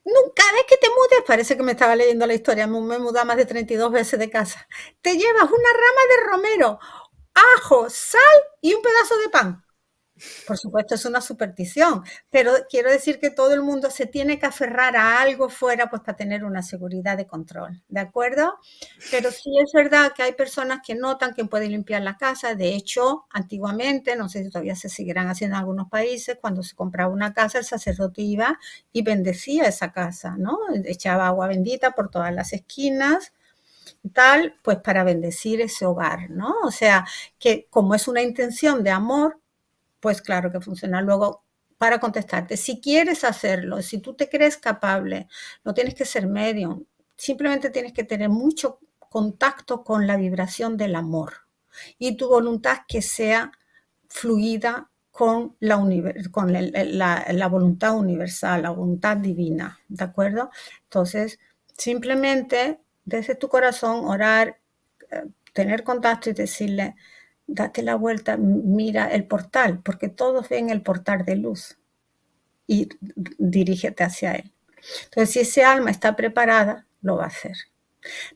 cada vez que te mudes, parece que me estaba leyendo la historia, me he mudado más de 32 veces de casa, te llevas una rama de romero, ajo, sal y un pedazo de pan. Por supuesto, es una superstición, pero quiero decir que todo el mundo se tiene que aferrar a algo fuera pues para tener una seguridad de control, ¿de acuerdo? Pero sí es verdad que hay personas que notan que pueden limpiar la casa. De hecho, antiguamente, no sé si todavía se seguirán haciendo en algunos países, cuando se compraba una casa, el sacerdote iba y bendecía esa casa, ¿no? Echaba agua bendita por todas las esquinas, tal, pues para bendecir ese hogar, ¿no? O sea, que como es una intención de amor, pues claro que funciona. Luego, para contestarte, si quieres hacerlo, si tú te crees capable, no tienes que ser medium, simplemente tienes que tener mucho contacto con la vibración del amor y tu voluntad que sea fluida con la voluntad universal, la voluntad divina, ¿de acuerdo? Entonces, simplemente desde tu corazón orar, tener contacto y decirle, date la vuelta, mira el portal, porque todos ven el portal de luz y dirígete hacia él. Entonces, si ese alma está preparada, lo va a hacer.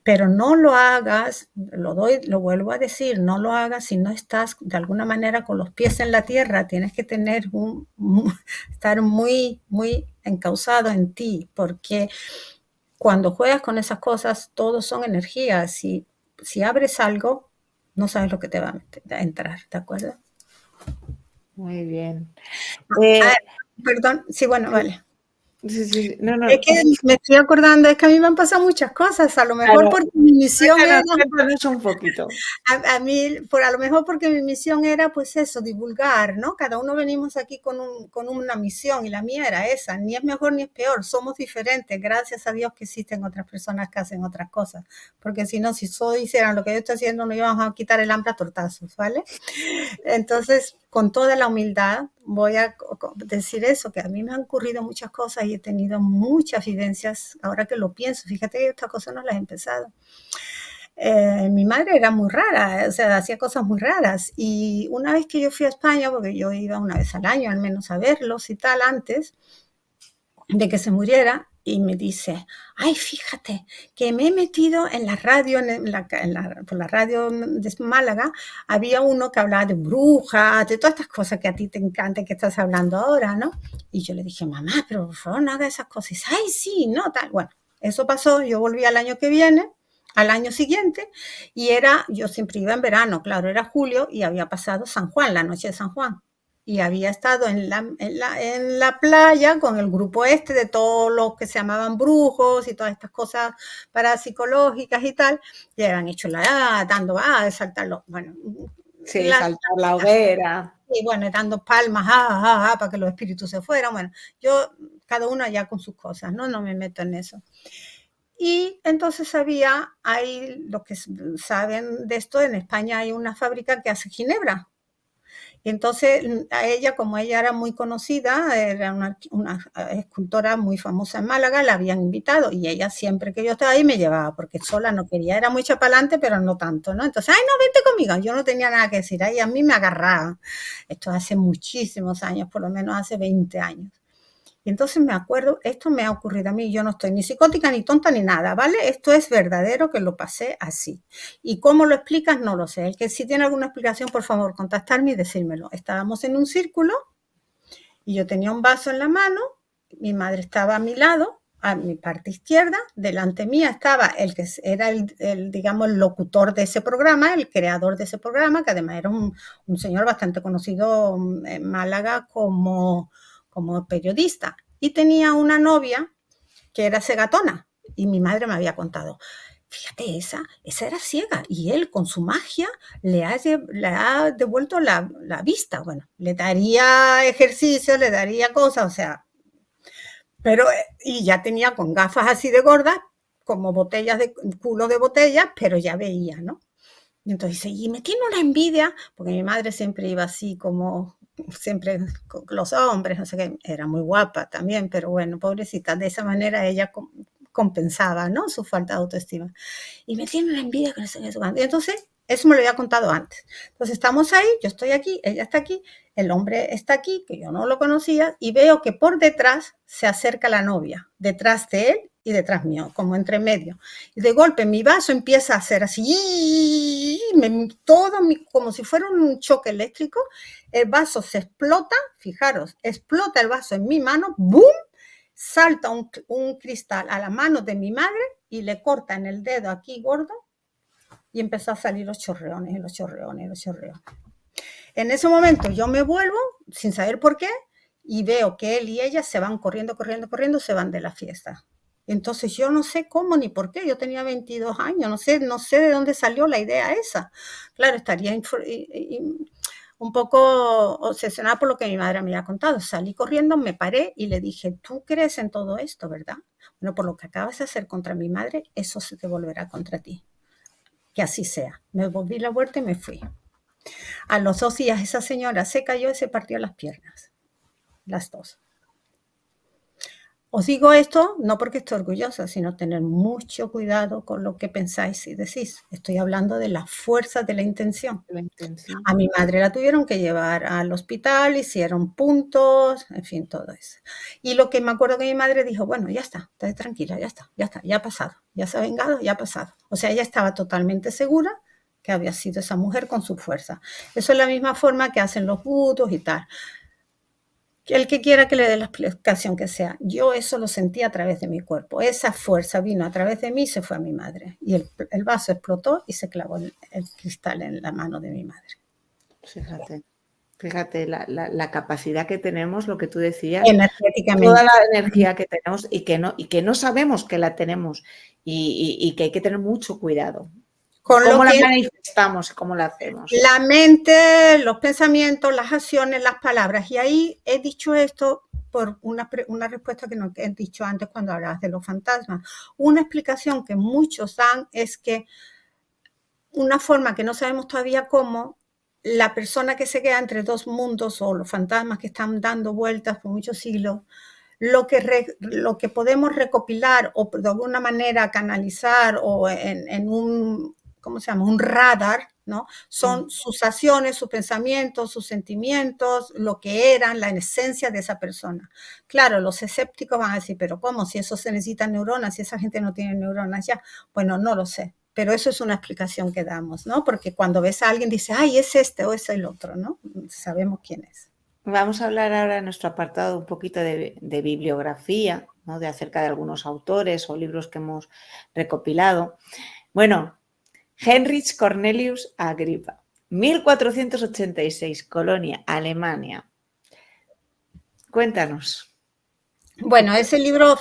Pero no lo hagas, lo vuelvo a decir, no lo hagas si no estás de alguna manera con los pies en la tierra. Tienes que tener estar muy, muy encauzado en ti, porque cuando juegas con esas cosas, todo son energías. Si abres algo, no sabes lo que te va a entrar, ¿de acuerdo? Muy bien. Perdón, sí, bueno, vale. Sí. No. Es que me estoy acordando, es que a mí me han pasado muchas cosas, a lo mejor Claro. porque mi misión era... Cuéntanos un poquito. A mí, a lo mejor porque mi misión era, pues eso, divulgar, ¿no? Cada uno venimos aquí con una misión y la mía era esa. Ni es mejor ni es peor, somos diferentes. Gracias a Dios que existen otras personas que hacen otras cosas. Porque si no, si todos hicieran lo que yo estoy haciendo, nos íbamos a quitar el hambre a tortazos, ¿vale? Entonces, con toda la humildad, voy a decir eso, que a mí me han ocurrido muchas cosas y he tenido muchas vivencias. Ahora que lo pienso, fíjate que estas cosas no las he empezado. Mi madre era muy rara, o sea, hacía cosas muy raras. Y una vez que yo fui a España, porque yo iba una vez al año al menos a verlos y tal, antes de que se muriera, y me dice, ay, fíjate, que me he metido en la radio, por la radio de Málaga, había uno que hablaba de brujas, de todas estas cosas que a ti te encantan, que estás hablando ahora, ¿no? Y yo le dije, mamá, pero por favor no haga esas cosas. Y dice, ay, sí, no, tal. Bueno, eso pasó, yo volví al año que viene, al año siguiente, y yo siempre iba en verano, claro, era julio, y había pasado San Juan, la noche de San Juan. Y había estado en la playa con el grupo de todos los que se llamaban brujos y todas estas cosas parapsicológicas y tal, y habían hecho dando, saltarlo, bueno. Sí, saltar la hoguera. Y bueno, dando palmas, para que los espíritus se fueran. Bueno, yo, cada uno allá con sus cosas, ¿no? No me meto en eso. Y entonces hay los que saben de esto, en España hay una fábrica que hace ginebra. Y entonces a ella, como ella era muy conocida, era una escultora muy famosa en Málaga, la habían invitado y ella siempre que yo estaba ahí me llevaba, porque sola no quería, era muy chapalante, pero no tanto, ¿no? Entonces, ay, no, vente conmigo, yo no tenía nada que decir, ahí a mí me agarraba. Esto hace muchísimos años, por lo menos hace 20 años. Y entonces me acuerdo, esto me ha ocurrido a mí, yo no estoy ni psicótica, ni tonta, ni nada, ¿vale? Esto es verdadero que lo pasé así. ¿Y cómo lo explicas? No lo sé. El que sí tiene alguna explicación, por favor, contactarme y decírmelo. Estábamos en un círculo y yo tenía un vaso en la mano, mi madre estaba a mi lado, a mi parte izquierda, delante mía estaba el que era digamos, el locutor de ese programa, el creador de ese programa, que además era un señor bastante conocido en Málaga como periodista, y tenía una novia que era cegatona, y mi madre me había contado, fíjate, esa era ciega, y él con su magia le ha devuelto la vista. Bueno, le daría ejercicio, le daría cosas, o sea, pero, y ya tenía con gafas así de gordas, como botellas de culo de botellas, pero ya veía, ¿no? Y entonces dice, y me tiene una envidia, porque mi madre siempre iba así como, siempre con los hombres, no sé qué, era muy guapa también, pero bueno, pobrecita, de esa manera ella compensaba, ¿no? Su falta de autoestima. Y me tiene una envidia que no sé qué. Y entonces, eso me lo había contado antes. Entonces estamos ahí, yo estoy aquí, ella está aquí, el hombre está aquí, que yo no lo conocía, y veo que por detrás se acerca la novia, detrás de él y detrás mío, como entre medio. Y de golpe mi vaso empieza a hacer así, como si fuera un choque eléctrico, el vaso se explota, fijaros, explota el vaso en mi mano, ¡boom! Salta un cristal a la mano de mi madre y le corta en el dedo aquí gordo y empezó a salir los chorreones, los chorreones, los chorreones. En ese momento yo me vuelvo, sin saber por qué, y veo que él y ella se van corriendo, corriendo, corriendo, se van de la fiesta. Entonces yo no sé cómo ni por qué, yo tenía 22 años, no sé de dónde salió la idea esa. Claro, estaría un poco obsesionada por lo que mi madre me había contado. Salí corriendo, me paré y le dije, ¿tú crees en todo esto, verdad? Bueno, por lo que acabas de hacer contra mi madre, eso se te volverá contra ti. Que así sea. Me volví la vuelta y me fui. A los 2 días esa señora se cayó y se partió las piernas, las dos. Os digo esto no porque estoy orgullosa, sino tener mucho cuidado con lo que pensáis y decís. Estoy hablando de la fuerza de la intención. La intención. A mi madre la tuvieron que llevar al hospital, hicieron puntos, en fin, todo eso. Y lo que me acuerdo que mi madre dijo, bueno, ya está, tranquila, ya está, ya ha pasado, ya se ha vengado, ya ha pasado. O sea, ella estaba totalmente segura que había sido esa mujer con su fuerza. Eso es la misma forma que hacen los budos y tal. El que quiera que le dé la explicación que sea, yo eso lo sentí a través de mi cuerpo. Esa fuerza vino a través de mí y se fue a mi madre. Y el vaso explotó y se clavó el cristal en la mano de mi madre. Fíjate la capacidad que tenemos, lo que tú decías, energéticamente. toda la energía que tenemos y que no sabemos que la tenemos y que hay que tener mucho cuidado. ¿Cómo la manifestamos y cómo la hacemos? La mente, los pensamientos, las acciones, las palabras. Y ahí he dicho esto por una respuesta que no he dicho antes cuando hablabas de los fantasmas. Una explicación que muchos dan es que una forma que no sabemos todavía cómo, la persona que se queda entre dos mundos o los fantasmas que están dando vueltas por muchos siglos, lo que podemos recopilar o de alguna manera canalizar o en un, ¿cómo se llama? Un radar, ¿no? Son sus acciones, sus pensamientos, sus sentimientos, lo que eran, la esencia de esa persona. Claro, los escépticos van a decir, pero ¿cómo? Si eso se necesitan neuronas, si esa gente no tiene neuronas ya. Bueno, no lo sé. Pero eso es una explicación que damos, ¿no? Porque cuando ves a alguien dice, ay, es este o es el otro, ¿no? Sabemos quién es. Vamos a hablar ahora en nuestro apartado un poquito de bibliografía, ¿no? De acerca de algunos autores o libros que hemos recopilado. Bueno, Heinrich Cornelius Agrippa, 1486, Colonia, Alemania. Cuéntanos. Bueno, ese libro,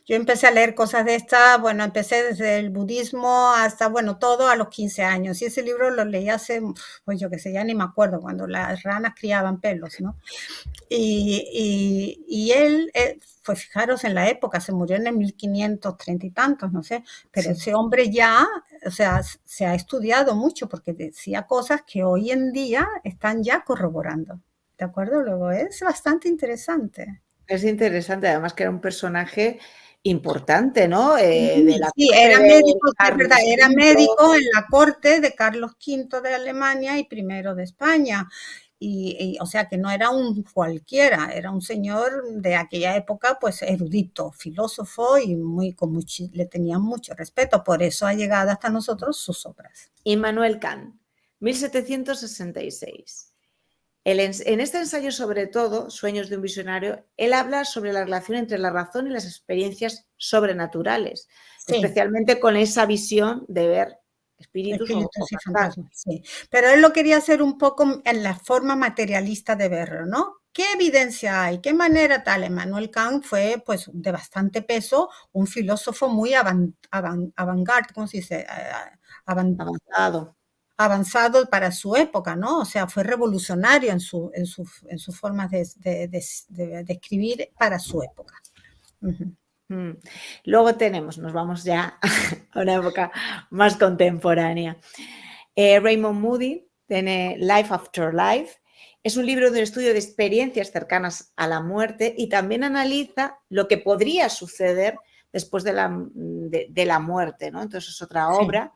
yo empecé a leer cosas de estas, bueno, empecé desde el budismo hasta, bueno, todo a los 15 años. Y ese libro lo leí hace, pues yo qué sé, ya ni me acuerdo, cuando las ranas criaban pelos, ¿no? Y él, pues fijaros en la época, se murió en el 1530 y tantos, no sé, pero sí. Ese hombre ya, o sea, se ha estudiado mucho porque decía cosas que hoy en día están ya corroborando, ¿de acuerdo? Luego es bastante interesante. Es interesante, además que era un personaje importante, ¿no? Sí, era médico, es verdad, era médico en la corte de Carlos V de Alemania y I de España. Y o sea que no era un cualquiera, era un señor de aquella época, pues erudito, filósofo y le tenían mucho respeto. Por eso ha llegado hasta nosotros sus obras. Immanuel Kant, 1766. En este ensayo, sobre todo, Sueños de un visionario, él habla sobre la relación entre la razón y las experiencias sobrenaturales, sí. Especialmente con esa visión de ver espíritus o fantasmas. Sí. Pero él lo quería hacer un poco en la forma materialista de verlo, ¿no? ¿Qué evidencia hay? ¿Qué manera tal? Immanuel Kant fue, pues, de bastante peso, un filósofo muy avant-garde, ¿cómo se dice? Avanzado para su época, ¿no? O sea, fue revolucionario en su forma de escribir para su época. Luego nos vamos ya a una época más contemporánea. Raymond Moody tiene Life After Life. Es un libro de estudio de experiencias cercanas a la muerte y también analiza lo que podría suceder después de la muerte, ¿no? Entonces es otra Sí. obra.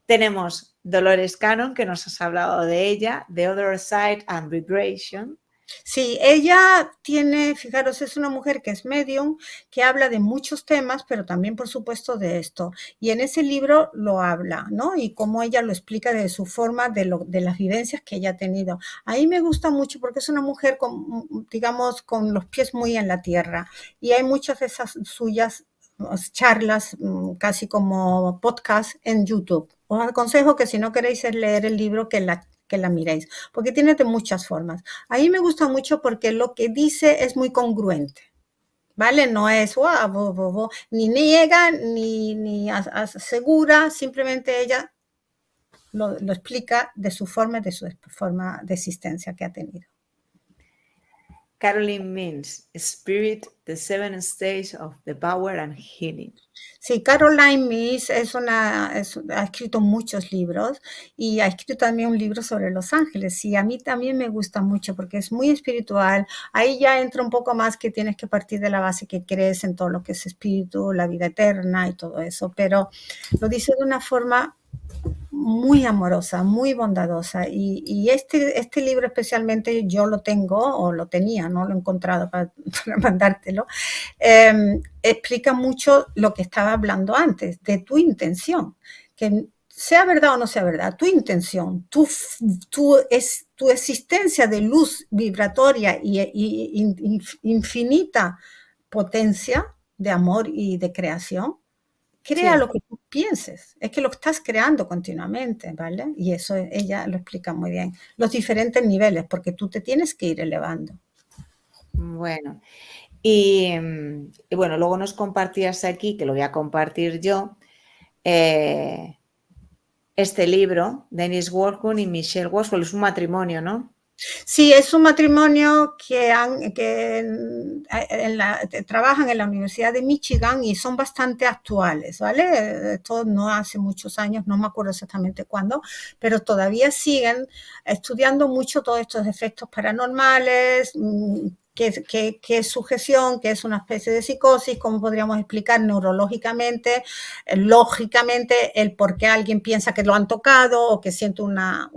Tenemos Dolores Cannon, que nos has hablado de ella, The Other Side and Vibration. Sí, ella tiene, fijaros, es una mujer que es medium, que habla de muchos temas, pero también, por supuesto, de esto. Y en ese libro lo habla, ¿no? Y cómo ella lo explica de su forma, de las vivencias que ella ha tenido. A mí me gusta mucho porque es una mujer, con, digamos, con los pies muy en la tierra. Y hay muchas de esas suyas charlas, casi como podcast en YouTube. Os aconsejo que si no queréis leer el libro, que la miréis, porque tiene de muchas formas. A mí me gusta mucho porque lo que dice es muy congruente, ¿vale? No es ni niega ni asegura, simplemente ella lo explica de su forma de existencia que ha tenido. Caroline Means, Spirit, The Seven Stages of the Power and Healing. Sí, Caroline Means ha escrito muchos libros y ha escrito también un libro sobre los ángeles. Y a mí también me gusta mucho porque es muy espiritual. Ahí ya entra un poco más que tienes que partir de la base que crees en todo lo que es espíritu, la vida eterna y todo eso. Pero lo dice de una forma muy amorosa, muy bondadosa. Y este libro especialmente yo lo tengo, o lo tenía, no lo he encontrado para mandártelo, explica mucho lo que estaba hablando antes, de tu intención, que sea verdad o no sea verdad, tu intención, tu existencia de luz vibratoria y infinita potencia de amor y de creación, crea lo que tú pienses, es que lo estás creando continuamente, ¿vale? Y eso ella lo explica muy bien, los diferentes niveles, porque tú te tienes que ir elevando. Bueno, y bueno, luego nos compartías aquí, que lo voy a compartir yo, este libro, Dennis Warhol y Michelle Warhol, es un matrimonio, ¿no? Sí, es un matrimonio que trabajan en la Universidad de Michigan y son bastante actuales, ¿vale? Esto no hace muchos años, no me acuerdo exactamente cuándo, pero todavía siguen estudiando mucho todos estos efectos paranormales, qué es sujeción, qué es una especie de psicosis, cómo podríamos explicar neurológicamente, lógicamente, el por qué alguien piensa que lo han tocado o que siente una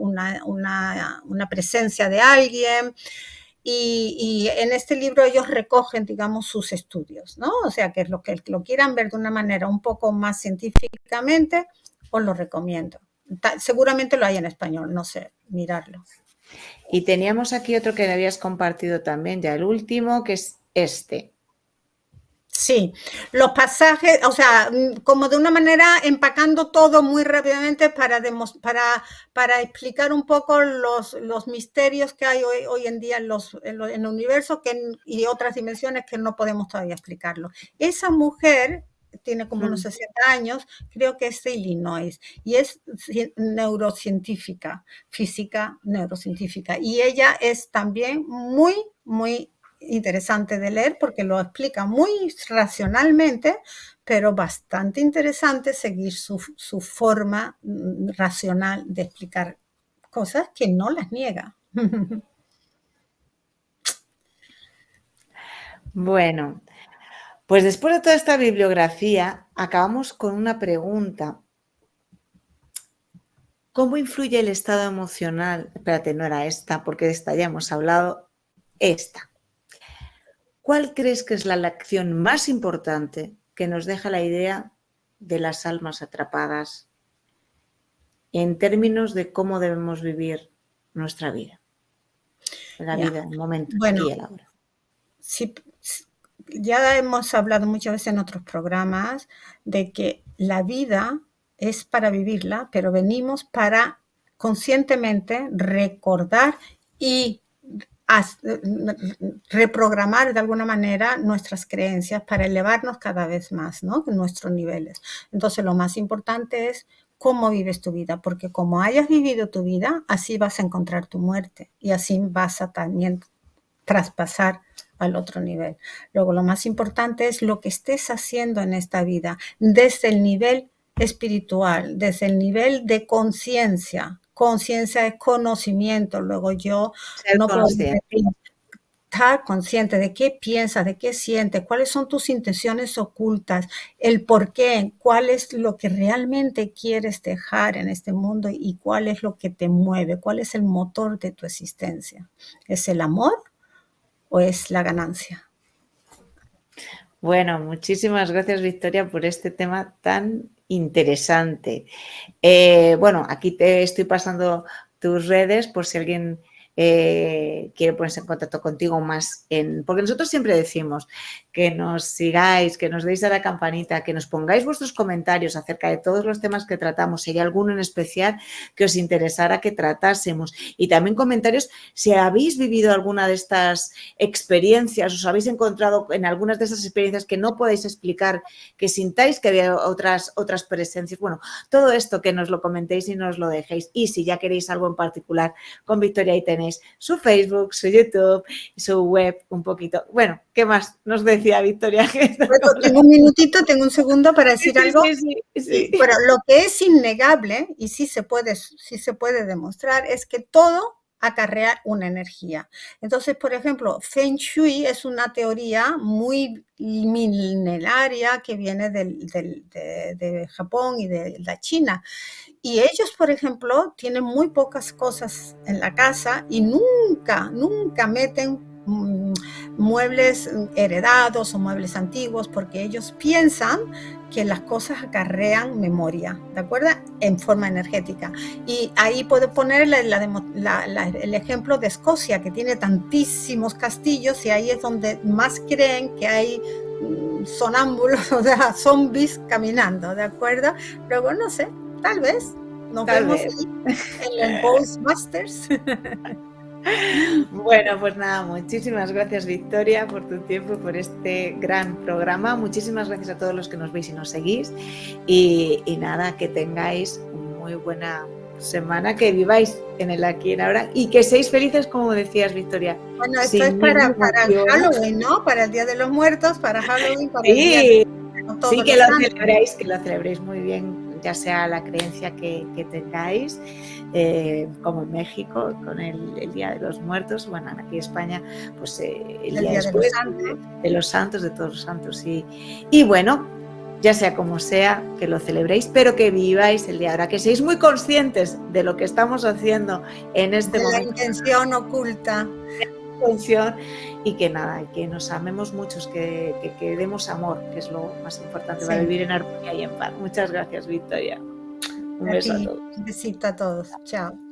presencia de alguien. Y en este libro ellos recogen, digamos, sus estudios, ¿no? O sea, que lo quieran ver de una manera un poco más científicamente, os lo recomiendo. Seguramente lo hay en español, no sé, mirarlo. Y teníamos aquí otro que me habías compartido también, ya el último, que es este. Sí, los pasajes, o sea, como de una manera empacando todo muy rápidamente para explicar un poco los misterios que hay hoy en día en el universo y otras dimensiones que no podemos todavía explicarlo. Esa mujer tiene como unos 60 años, creo que es de Illinois, y es neurocientífica, física neurocientífica. Y ella es también muy, muy interesante de leer porque lo explica muy racionalmente, pero bastante interesante seguir su forma racional de explicar cosas que no las niega. Bueno, pues después de toda esta bibliografía, acabamos con una pregunta. ¿Cómo influye el estado emocional? Espérate, no era esta, porque de esta ya hemos hablado. Esta. ¿Cuál crees que es la lección más importante que nos deja la idea de las almas atrapadas en términos de cómo debemos vivir nuestra vida? La vida, el momento, bueno, aquí y el ahora. Sí, ya hemos hablado muchas veces en otros programas de que la vida es para vivirla, pero venimos para conscientemente recordar y reprogramar de alguna manera nuestras creencias para elevarnos cada vez más, ¿no? En nuestros niveles. Entonces, lo más importante es cómo vives tu vida, porque como hayas vivido tu vida, así vas a encontrar tu muerte y así vas a también traspasar al otro nivel. Luego, lo más importante es lo que estés haciendo en esta vida, desde el nivel espiritual, desde el nivel de conciencia. Conciencia es conocimiento. Luego yo Ser no puedo consciente. decir, estar consciente de qué piensas, de qué sientes, cuáles son tus intenciones ocultas, el por qué, cuál es lo que realmente quieres dejar en este mundo y cuál es lo que te mueve, cuál es el motor de tu existencia. ¿Es el amor o es la ganancia? Bueno, muchísimas gracias, Victoria, por este tema tan interesante. Bueno, aquí te estoy pasando tus redes por si alguien quiere ponerse en contacto contigo más. Porque nosotros siempre decimos que nos sigáis, que nos deis a la campanita, que nos pongáis vuestros comentarios acerca de todos los temas que tratamos, si hay alguno en especial que os interesara que tratásemos. Y también comentarios si habéis vivido alguna de estas experiencias, os habéis encontrado en algunas de esas experiencias que no podéis explicar, que sintáis que había otras presencias. Bueno, todo esto que nos lo comentéis y nos lo dejéis. Y si ya queréis algo en particular con Victoria, ahí tenéis su Facebook, su YouTube, su web, un poquito. Bueno, ¿qué más nos decía Victoria? Bueno, tengo un minutito, tengo un segundo para decir algo. Sí. Bueno, lo que es innegable y sí se puede demostrar es que todo acarrea una energía. Entonces, por ejemplo, Feng Shui es una teoría muy milenaria que viene de Japón y de la China. Y ellos, por ejemplo, tienen muy pocas cosas en la casa y nunca meten muebles heredados o muebles antiguos porque ellos piensan que las cosas acarrean memoria, ¿de acuerdo? En forma energética. Y ahí puedo poner el ejemplo de Escocia, que tiene tantísimos castillos y ahí es donde más creen que hay sonámbulos, o sea, zombies caminando, ¿de acuerdo? Luego, no sé, tal vez nos vemos ahí en el Ghostbusters. Bueno, pues nada, muchísimas gracias, Victoria, por tu tiempo, por este gran programa. Muchísimas gracias a todos los que nos veis y nos seguís. Y nada, que tengáis muy buena semana, que viváis en el aquí y en ahora y que seáis felices, como decías, Victoria. Bueno, esto es para Halloween, ¿no? Para el Día de los Muertos, para Halloween, para el Día de sí, que lo celebréis muy bien, ya sea la creencia que tengáis, como en México, con el Día de los Muertos, bueno, aquí en España, pues el día después de los santos, de todos los santos. Y bueno, ya sea como sea, que lo celebréis, pero que viváis el día ahora, que seáis muy conscientes de lo que estamos haciendo en este momento. La intención oculta. Y que nada, que nos amemos mucho, que demos amor, que es lo más importante para vivir en armonía y en paz. Muchas gracias, Victoria. Un beso a todos. Un besito a todos. Chao.